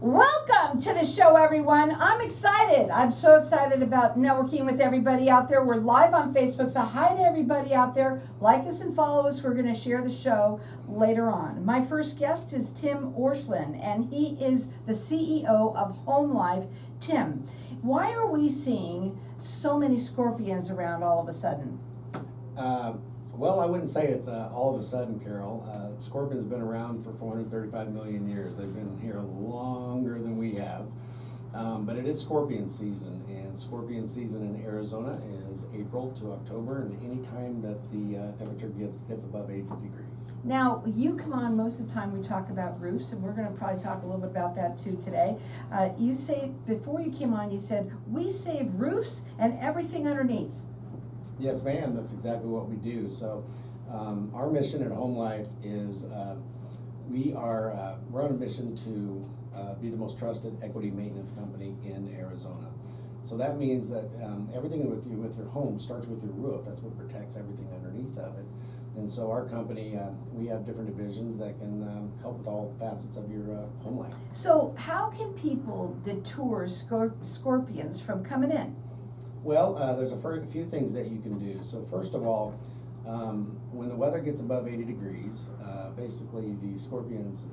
Welcome to the show, everyone. I'm excited. I'm so excited about networking with everybody out there. We're live on Facebook, so hi to everybody out there. Like us and follow us. We're going to share the show later on. My first guest is Tim Orschlin, and he is the CEO of HOMELYFE. Tim, why are we seeing so many scorpions around all of a sudden? Well, I wouldn't say it's all of a sudden, Carol. Scorpions have been around for 435 million years. They've been here longer than we have. But it is scorpion season, and scorpion season in Arizona is April to October, and any time that the temperature gets above 80 degrees. Now, you come on most of the time, we talk about roofs, and we're going to probably talk a little bit about that too today. You say, before you came on, you said, we save roofs and everything underneath. Yes, ma'am, that's exactly what we do. So our mission at HOMELYFE is we're on a mission to be the most trusted equity maintenance company in Arizona. So that means that everything with your home starts with your roof. That's what protects everything underneath of it. And so our company, we have different divisions that can help with all facets of your home life. So how can people detour scorpions from coming in? Well, there's a few things that you can do. So first of all, when the weather gets above 80 degrees, basically the scorpions,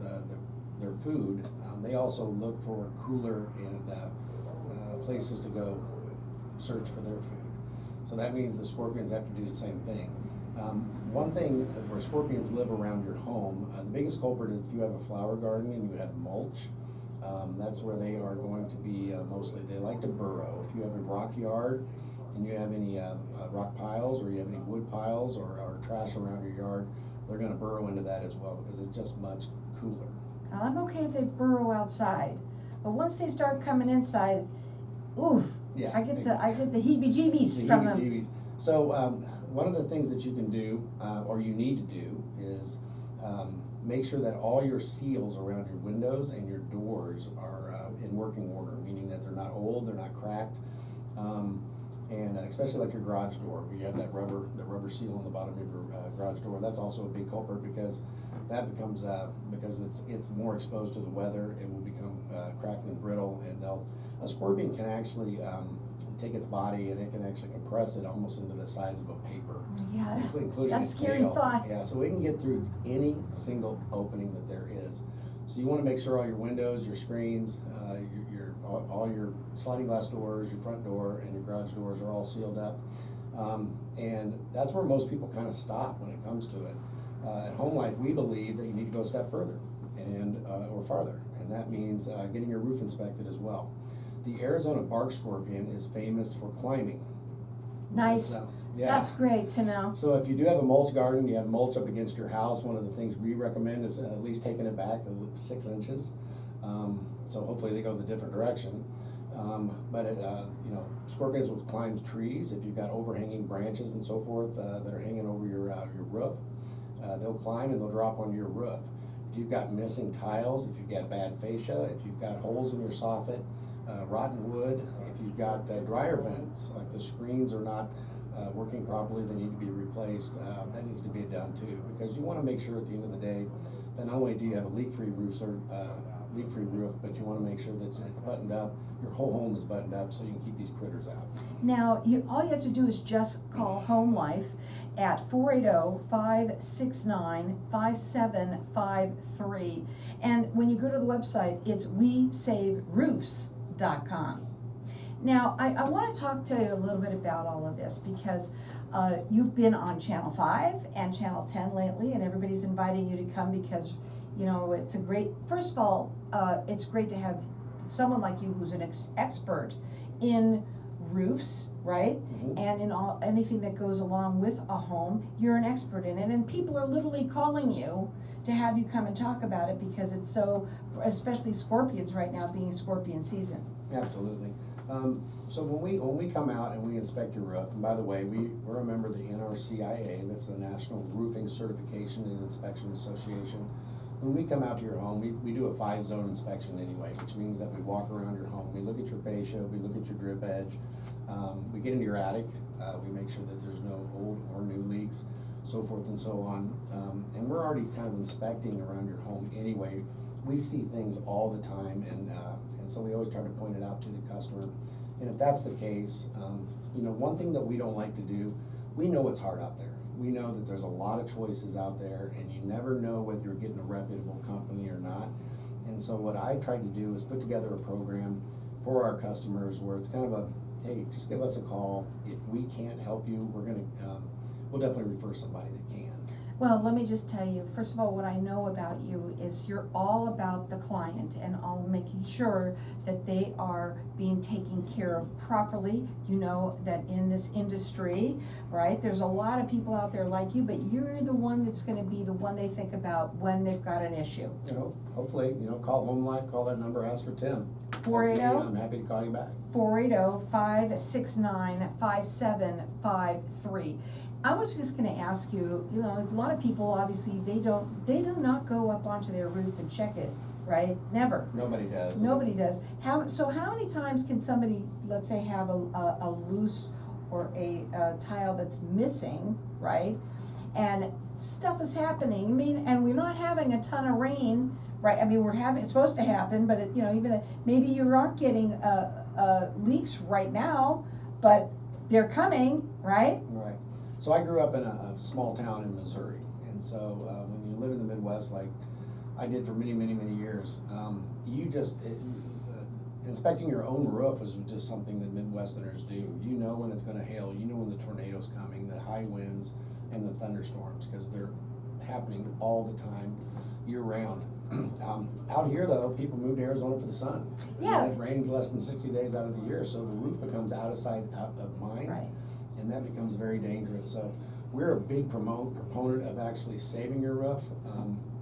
their food, they also look for cooler and places to go search for their food. So that means the scorpions have to do the same thing. One thing where scorpions live around your home, the biggest culprit is if you have a flower garden and you have mulch. That's where they are going to be mostly. They like to burrow. If you have a rock yard and you have any rock piles, or you have any wood piles or trash around your yard, they're going to burrow into that as well because it's just much cooler. I'm okay if they burrow outside, but once they start coming inside, oof! Yeah, I get the heebie-jeebies from them. So one of the things that you can do, or you need to do, is make sure that all your seals around your windows and your doors are in working order, meaning that they're not old, they're not cracked, and especially like your garage door, where you have that rubber seal on the bottom of your garage door. That's also a big culprit because that becomes because it's more exposed to the weather. It will become cracked and brittle, and a scorpion can actually take its body and it can actually compress it almost into the size of a paper. Yeah, including that's its scary tail. thought. Yeah, so it can get through any single opening that there is. So you want to make sure all your windows, your screens, all your sliding glass doors, your front door, and your garage doors are all sealed up. And that's where most people kind of stop when it comes to it. At HOMELYFE, we believe that you need to go a step further and or farther, and that means getting your roof inspected as well. The Arizona bark scorpion is famous for climbing. Nice. So, yeah. That's great to know. So if you do have a mulch garden, you have mulch up against your house, one of the things we recommend is at least taking it back 6 inches. So hopefully they go the different direction. Scorpions will climb trees. If you've got overhanging branches and so forth that are hanging over your roof, they'll climb and they'll drop onto your roof. If you've got missing tiles, if you've got bad fascia, if you've got holes in your soffit, rotten wood, if you've got dryer vents, like the screens are not working properly, they need to be replaced, that needs to be done too, because you want to make sure at the end of the day that not only do you have a leak-free roof, but you want to make sure that it's buttoned up, your whole home is buttoned up so you can keep these critters out. Now, all you have to do is just call HOMELYFE at 480-569-5753. And when you go to the website, it's wesaveroofs.com. Now, I want to talk to you a little bit about all of this because you've been on Channel 5 and Channel 10 lately, and everybody's inviting you to come because, it's a great, first of all, it's great to have someone like you who's an expert in roofs, right? Mm-hmm. And in anything that goes along with a home. You're an expert in it, and people are literally calling you to have you come and talk about it because it's so, especially scorpions right now being scorpion season. Absolutely. So when we come out and we inspect your roof, and by the way, we're a member of the NRCIA, that's the National Roofing Certification and Inspection Association. When we come out to your home, we do a 5-zone inspection anyway, which means that we walk around your home, we look at your fascia, we look at your drip edge, we get into your attic, we make sure that there's no old or new leaks, so forth and so on. And we're already kind of inspecting around your home anyway we see things all the time, and so we always try to point it out to the customer. And if that's the case, you know, one thing that we don't like to do, we know it's hard out there. We know that there's a lot of choices out there, and you never know whether you're getting a reputable company or not. And so what I tried to do is put together a program for our customers where it's kind of a, hey, just give us a call. If we can't help you, we'll definitely refer somebody that can. Well, let me just tell you, first of all, what I know about you is you're all about the client and all making sure that they are being taken care of properly. You know that in this industry, right, there's a lot of people out there like you, but you're the one that's gonna be the one they think about when they've got an issue. You know, hopefully, you know, call Home Life, call that number, ask for Tim. 480? I'm happy to call you back. 480-569-5753. I was just gonna ask you, you know, a lot of people, obviously, they do not go up onto their roof and check it, right? Never. Nobody does. Nobody does. So how many times can somebody, let's say, have a loose or a tile that's missing, right? And stuff is happening, I mean, and we're not having a ton of rain, right? I mean, it's supposed to happen, but you know, even maybe you aren't getting leaks right now, but they're coming, right? Right. So I grew up in a small town in Missouri, and so when you live in the Midwest, like I did for many, many, many years, inspecting your own roof is just something that Midwesterners do. You know when it's going to hail, you know when the tornado's coming, the high winds, and the thunderstorms, because they're happening all the time, year round. Out here though, people move to Arizona for the sun. Yeah. And it rains less than 60 days out of the year, so the roof becomes out of sight, out of mind. Right. And that becomes very dangerous. So we're a big proponent of actually saving your roof,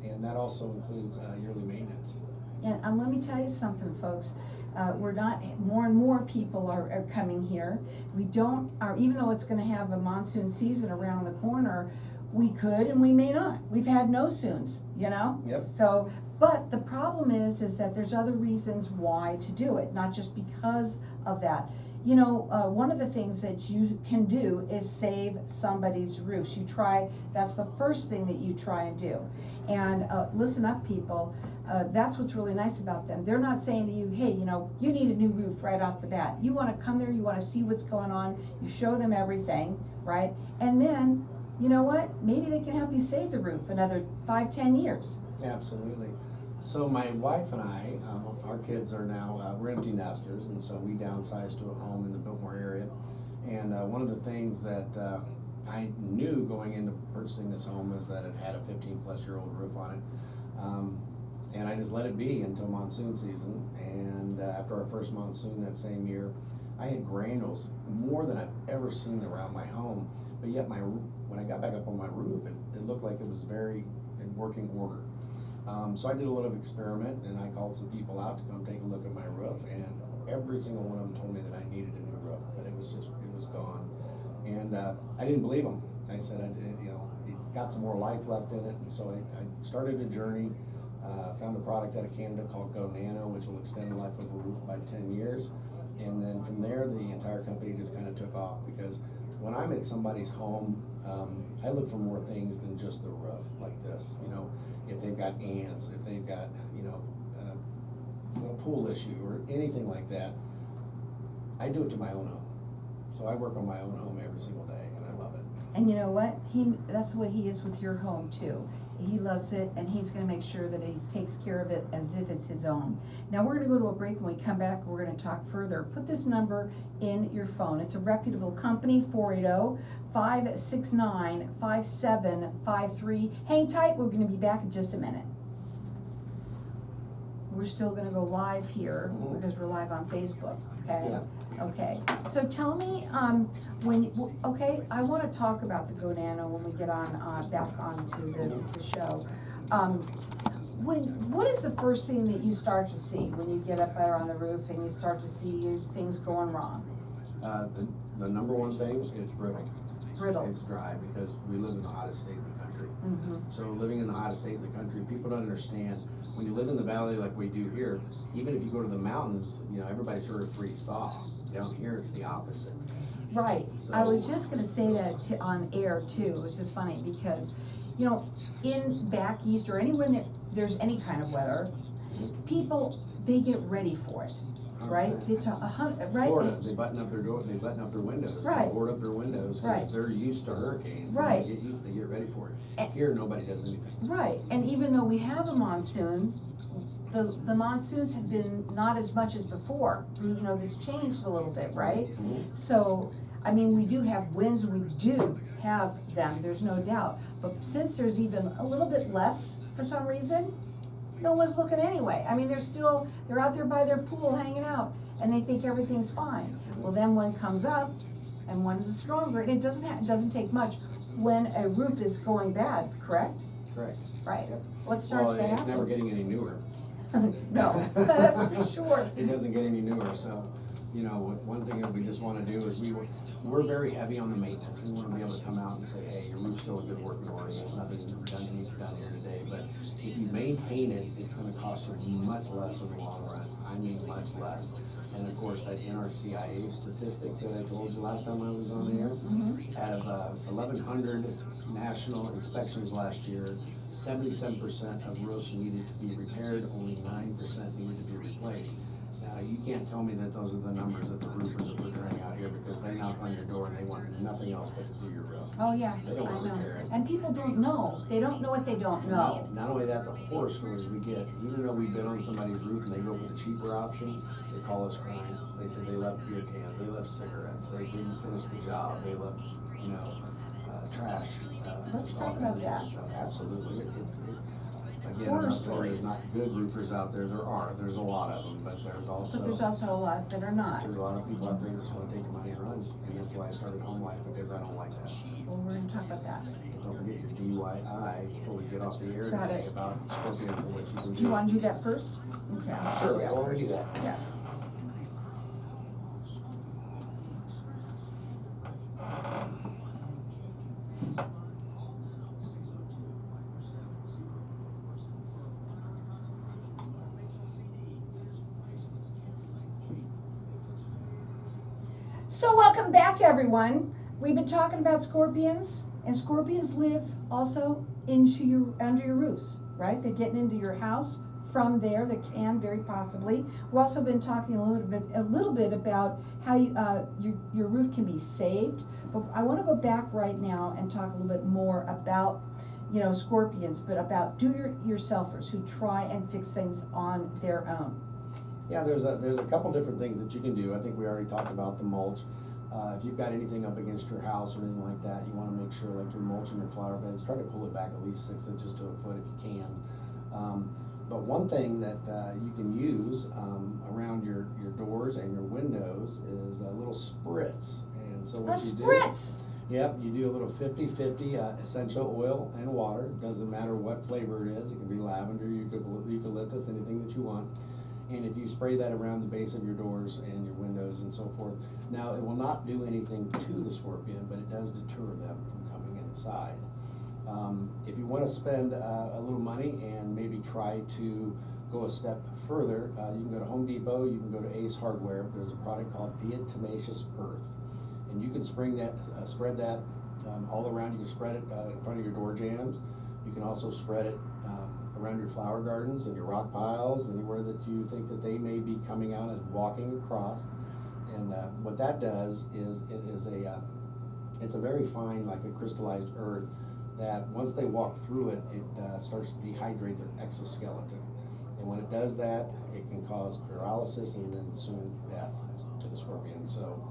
and that also includes yearly maintenance. And let me tell you something, folks. More and more people are coming here. Even though it's gonna have a monsoon season around the corner, we could and we may not. We've had no soons, you know? Yep. So, but the problem is that there's other reasons why to do it, not just because of that. You know, one of the things that you can do is save somebody's roofs. That's the first thing that you try and do. And listen up, people, that's what's really nice about them. They're not saying to you, hey, you know, you need a new roof right off the bat. You wanna come there, you wanna see what's going on, you show them everything, right? And then, you know what, maybe they can help you save the roof another 5-10 years. Absolutely. So my wife and I, our kids are now, we're empty nesters, and so we downsized to a home in the Biltmore area. And one of the things that I knew going into purchasing this home is that it had a 15-plus-year-old roof on it. And I just let it be until monsoon season. And after our first monsoon that same year, I had granules, more than I've ever seen around my home. But yet when I got back up on my roof, it looked like it was very in working order. So I did a little experiment, and I called some people out to come take a look at my roof, and every single one of them told me that I needed a new roof, that it was gone. And I didn't believe them. I said, it's got some more life left in it, and so I started a journey, found a product out of Canada called Go Nano, which will extend the life of a roof by 10 years. And then from there, the entire company just kind of took off, because when I'm at somebody's home, I look for more things than just the roof like this. You know, if they've got ants, if they've got, a pool issue or anything like that, I do it to my own home. So I work on my own home every single day, and I love it. And you know what? That's the way he is with your home too. He loves it, and he's gonna make sure that he takes care of it as if it's his own. Now we're gonna go to a break. When we come back, we're gonna talk further. Put this number in your phone. It's a reputable company, 480-569-5753. Hang tight, we're gonna be back in just a minute. We're still gonna go live here because we're live on Facebook, okay? Yeah. Okay, so tell me, I wanna talk about the Go Nano when we get on, back onto the show. What is the first thing that you start to see when you get up there on the roof and you start to see things going wrong? The number one thing is brittle. Brittle. It's dry, because we live in the hottest state in the country. Mm-hmm. So living in the hottest state in the country, people don't understand. When you live in the valley like we do here, even if you go to the mountains, everybody sort of freeze thaws. Down here, it's the opposite. Right. So, I was just gonna say that on air too. It's just funny because, in back east or anywhere there's any kind of weather, people, they get ready for it, right? 100%. It's right? Florida, they button up their door, they button up their windows. Right. They board up their windows, Right. because they're used to hurricanes. and Right. They get ready for it. Here, nobody does anything. Right, and even though we have a monsoon, the monsoons have been not as much as before. You know, this changed a little bit, right? So, I mean, we do have winds, we do have them, there's no doubt. But since there's even a little bit less for some reason, no one's looking anyway. I mean, they're out there by their pool hanging out, and they think everything's fine. Well, then one comes up, and one is stronger, and it doesn't take much when a roof is going bad, correct? Correct. Right. Yep. What starts to happen? It's never getting any newer. No, that's for sure. It doesn't get any newer, so, you know, one thing that we just wanna do is we're very heavy on the maintenance. We wanna be able to come out and say, hey, your roof's still in good working order, there's nothing done here today, but if you maintain it, it's gonna cost you much less in the long run. I mean, much less. And of course, that NRCIA statistic that I told you last time I was on the air, out of 1,100 national inspections last year, 77% of roofs needed to be repaired, only 9% needed to be replaced. Now, you can't tell me that those are the numbers that the roofers are portraying out here, because they knock on your door and they want nothing else but to do your roof. Oh, yeah, They don't I wanna know. repair it. And people don't know. They don't know what they don't know. Not only that, the horror stories we get, even though we've been on somebody's roof and they go for the cheaper option, they call us crying. They say they left beer cans, they left cigarettes, they didn't finish the job, they left, you know, trash. Let's all talk about kinds of that. stuff. Absolutely. Again, Horror I'm not saying stories. there's not good roofers out there. There's a lot of them, but there's also. But there's also a lot that are not. There's a lot of people out there who just wanna take the money and run, and that's why I started HOMELYFE, because I don't like that. Well, we're gonna talk about that. Don't forget your DUI before we get off the air Got today it. about scorpions and what you can do. Do you wanna do that first? Okay. I'll Sure, do that why don't we do first. that? Yeah. So welcome back, everyone. We've been talking about scorpions, and scorpions live also under your roofs, right? They're getting into your house from there. They can very possibly. We've also been talking a little bit about how your roof can be saved. But I want to go back right now and talk a little bit more about, you know, scorpions, but about do-yourselfers who try and fix things on their own. Yeah, there's a couple different things that you can do. I think we already talked about the mulch. If you've got anything up against your house or anything like that, you wanna make sure, like your mulch and your flower beds, try to pull it back at least 6 inches to a foot if you can. But one thing that you can use around your doors and your windows is a little spritz. And so what A you do. spritz! Yep, you do a little 50-50 essential oil and water. Doesn't matter what flavor it is. It can be lavender, eucalyptus, anything that you want. And if you spray that around the base of your doors and your windows and so forth, now it will not do anything to the scorpion, but it does deter them from coming inside. If you want to spend a little money and maybe try to go a step further, you can go to Home Depot, you can go to Ace Hardware. There's a product called Diatomaceous Earth. And you can spread that all around. You can spread it in front of your door jambs. You can also spread it around your flower gardens and your rock piles, anywhere that you think that they may be coming out and walking across. And what that does is it's a very fine, like a crystallized earth, that once they walk through it, it starts to dehydrate their exoskeleton. And when it does that, it can cause paralysis and then soon death to the scorpion. So.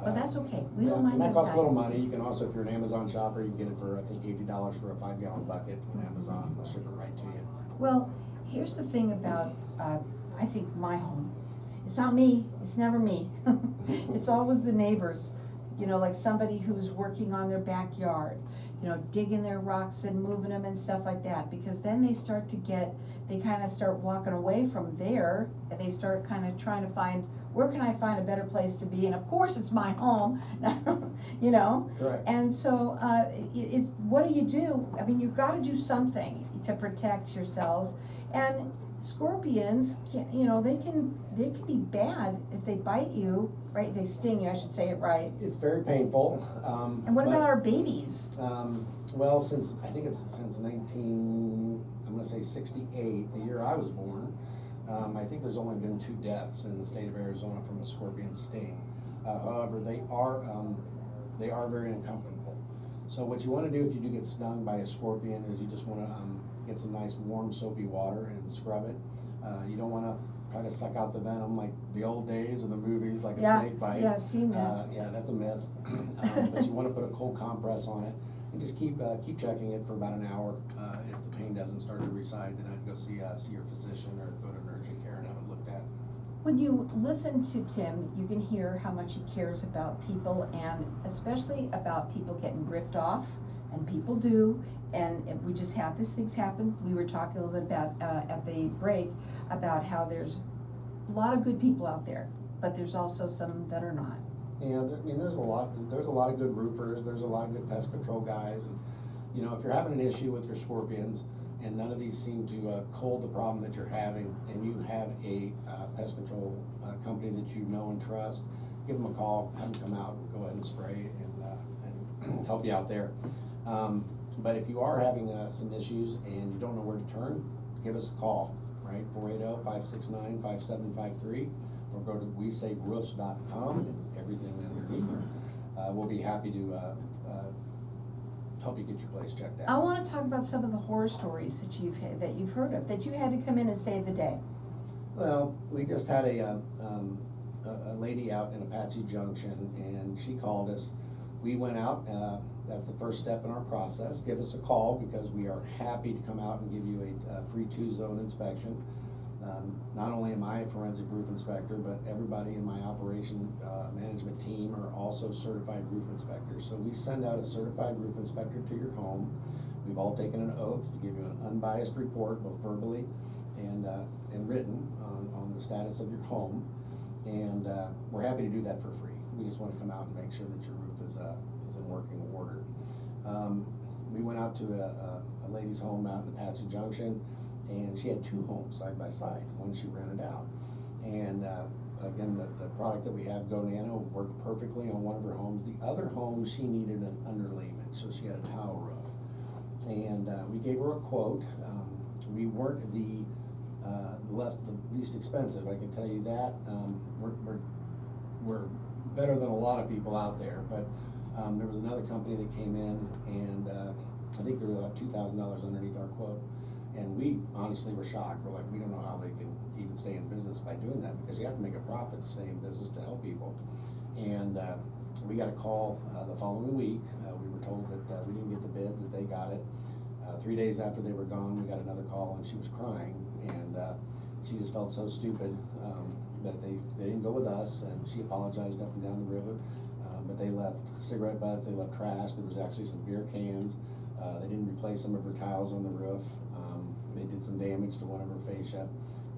But that's okay. We don't mind And that that costs a little kind. money. You can also, if you're an Amazon shopper, you can get it for, I think, $80 for a 5-gallon bucket on Amazon. They'll ship it right to you. Well, here's the thing about, I think, my home. It's not me. It's never me. It's always the neighbors. You know, like somebody who's working on their backyard, you know, digging their rocks and moving them and stuff like that. Because then they kind of start walking away from there, and they start kind of trying to find, where can I find a better place to be? And of course, it's my home, you know? Correct. And so, what do you do? I mean, you've got to do something to protect yourselves. And scorpions, they can be bad if they bite you, right? They sting you, I should say it right. It's very painful. And what about our babies? Well, since 68, the year I was born, I think there's only been 2 deaths in the state of Arizona from a scorpion sting. However, they are very uncomfortable. So what you want to do if you do get stung by a scorpion is you just want to get some nice warm soapy water and scrub it. You don't want to try to suck out the venom like the old days or the movies, like a snake bite. Yeah, I've seen that. Yeah, that's a myth. But you want to put a cold compress on it and just keep checking it for about an hour. If the pain doesn't start to reside, then I'd go see your physician or go to urgent care and have it looked at. When you listen to Tim, you can hear how much he cares about people, and especially about people getting ripped off, and people do. And we just had these things happen. We were talking a little bit about at the break about how there's a lot of good people out there, but there's also some that are not. Yeah, I mean, there's a lot of good roofers, there's a lot of good pest control guys, and, you know, if you're having an issue with your scorpions, and none of these seem to cull the problem that you're having, and you have a pest control company that you know and trust, give them a call, have them come out and go ahead and spray and help you out there. But if you are having some issues and you don't know where to turn, give us a call, right? 480-569-5753, or go to wesaveroofs.com and everything underneath. We'll be happy to help you get your place checked out. I want to talk about some of the horror stories that you've heard of, that you had to come in and save the day. Well, we just had a lady out in Apache Junction, and she called us. We went out. That's the first step in our process. Give us a call because we are happy to come out and give you a free 2-zone inspection. Not only am I a forensic roof inspector, but everybody in my operation management team are also certified roof inspectors. So we send out a certified roof inspector to your home. We've all taken an oath to give you an unbiased report, both verbally and written, on the status of your home. And we're happy to do that for free. We just want to come out and make sure that your roof is in working order. We went out to a lady's home out in Apache Junction, and she had 2 homes side by side. One she rented out. And again, the product that we have, Go Nano, worked perfectly on one of her homes. The other home, she needed an underlayment, so she had a tile roof. And we gave her a quote. We weren't the least expensive, I can tell you that. We're better than a lot of people out there, but there was another company that came in, and I think they were about $2,000 underneath our quote. And we honestly were shocked. We're like, we don't know how they can even stay in business by doing that, because you have to make a profit to stay in business to help people. And we got a call the following week. We were told that we didn't get the bid, that they got it. 3 days after they were gone, we got another call, and she was crying, and she just felt so stupid that they didn't go with us, and she apologized up and down the river. But they left cigarette butts, they left trash. There was actually some beer cans. They didn't replace some of her tiles on the roof. They did some damage to one of her fascia.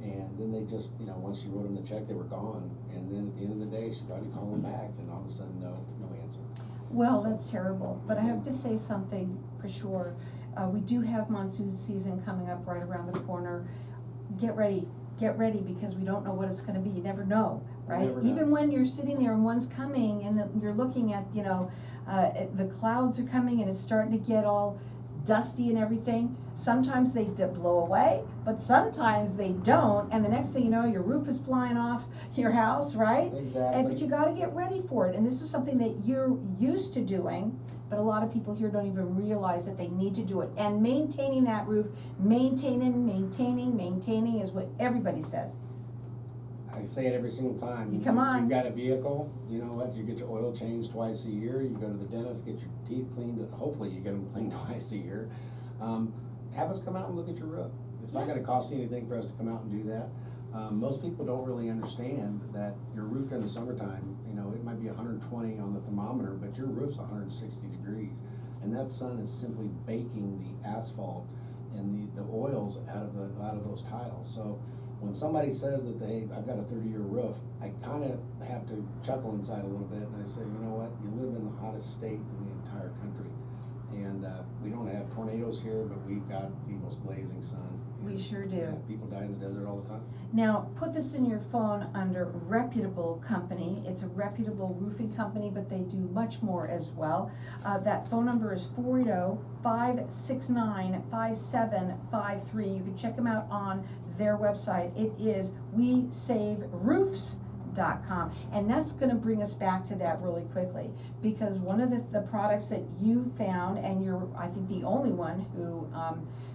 And then they just, you know, once she wrote them the check, they were gone. And then at the end of the day, she tried to call them back, and all of a sudden, no answer. Well, that's terrible, but I have to say something for sure. We do have monsoon season coming up right around the corner. Get ready, because we don't know what it's gonna be. You never know, right? never know. Even when you're sitting there and one's coming and you're looking at, the clouds are coming and it's starting to get all dusty and everything. Sometimes they blow away, but sometimes they don't, and the next thing you know, your roof is flying off your house, right? Exactly. But you gotta get ready for it, and this is something that you're used to doing, but a lot of people here don't even realize that they need to do it. And maintaining that roof, maintaining is what everybody says. I say it every single time. Come on. You've got a vehicle, you know what, you get your oil changed twice a year, you go to the dentist, get your teeth cleaned, hopefully you get them cleaned twice a year. Have us come out and look at your roof. It's not gonna cost you anything for us to come out and do that. Most people don't really understand that your roof during the summertime, you know, it might be 120 on the thermometer, but your roof's 160 degrees. And that sun is simply baking the asphalt and the oils out of those tiles. So when somebody says that I've got a 30-year roof, I kind of have to chuckle inside a little bit, and I say, you know what, you live in the hottest state in the entire country. And we don't have tornadoes here, but we've got the most blazing sun We sure do. Yeah, people die in the desert all the time. Now, put this in your phone under reputable company. It's a reputable roofing company, but they do much more as well. That phone number is 480-569-5753. You can check them out on their website. It is WeSaveRoofs.com. And that's going to bring us back to that really quickly, because one of the products that you found, and you're, I think, the only one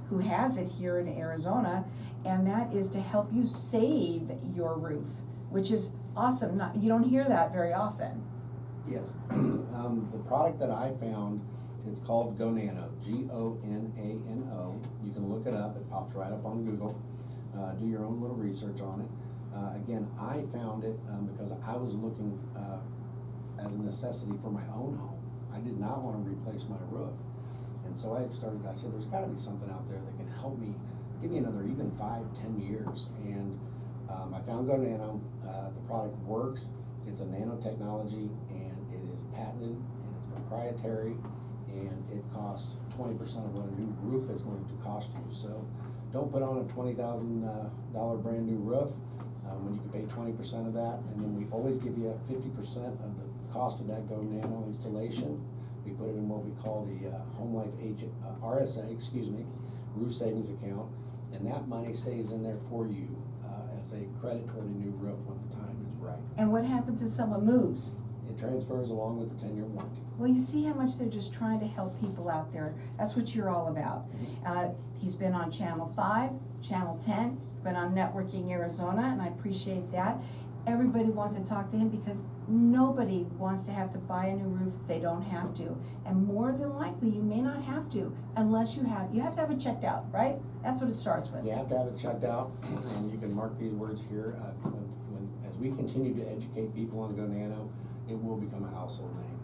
who has it here in Arizona, and that is to help you save your roof, which is awesome. You don't hear that very often. Yes. The product that I found, it's called GoNano, Gonano. You can look it up. It pops right up on Google. Do your own little research on it. Again, I found it because I was looking as a necessity for my own home. I did not want to replace my roof. And so I said, there's got to be something out there that can help me, give me another even 5-10 years. And I found GoNano. The product works. It's a nanotechnology, and it is patented, and it's proprietary, and it costs 20% of what a new roof is going to cost you. So don't put on a $20,000 brand new roof when you can pay 20% of that. And then we always give you 50% of the cost of that GoNano installation. We put it in what we call the HOMELYFE RSA, roof savings account, and that money stays in there for you as a credit toward a new roof when the time is right. And what happens if someone moves? It transfers along with the 10-year warranty. Well, you see how much they're just trying to help people out there. That's what you're all about. He's been on Channel 5, Channel 10, he's been on Networking Arizona, and I appreciate that. Everybody wants to talk to him because nobody wants to have to buy a new roof if they don't have to. And more than likely, you may not have to unless you have to have it checked out, right? That's what it starts with. You have to have it checked out, and you can mark these words here. As we continue to educate people on GoNano, it will become a household name.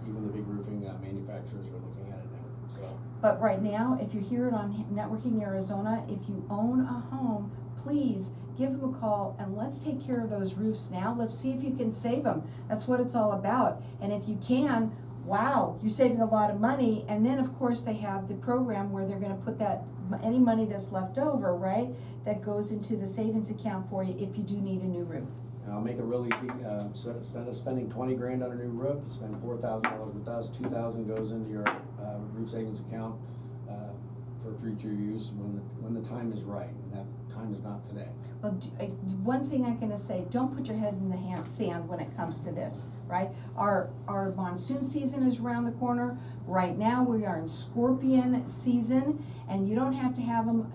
Even the big roofing manufacturers are looking at it now. So. But right now, if you hear it on Networking Arizona, if you own a home, please give them a call and let's take care of those roofs now. Let's see if you can save them. That's what it's all about. And if you can, wow, you're saving a lot of money. And then, of course, they have the program where they're going to put that any money that's left over, right, that goes into the savings account for you if you do need a new roof. I'll make it really easy. So instead of spending 20 grand on a new roof, spend $4,000 with us. $2,000 goes into your roof savings account for future use when the time is right, and that time is not today. Well, one thing I'm going to say: don't put your head in the sand when it comes to this. Right? Our monsoon season is around the corner. Right now we are in scorpion season, and you don't have to have them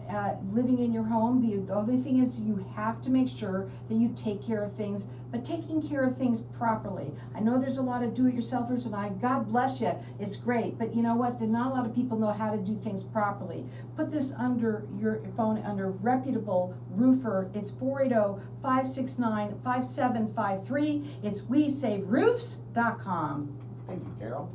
living in your home. The other thing is you have to make sure that you take care of things, but taking care of things properly. I know there's a lot of do-it-yourselfers, and God bless you, it's great, but you know what? There's not a lot of people know how to do things properly. Put this under your phone under reputable roofer. It's 480-569-5753. It's WeSaveRoofs.com. Thank you, Carol.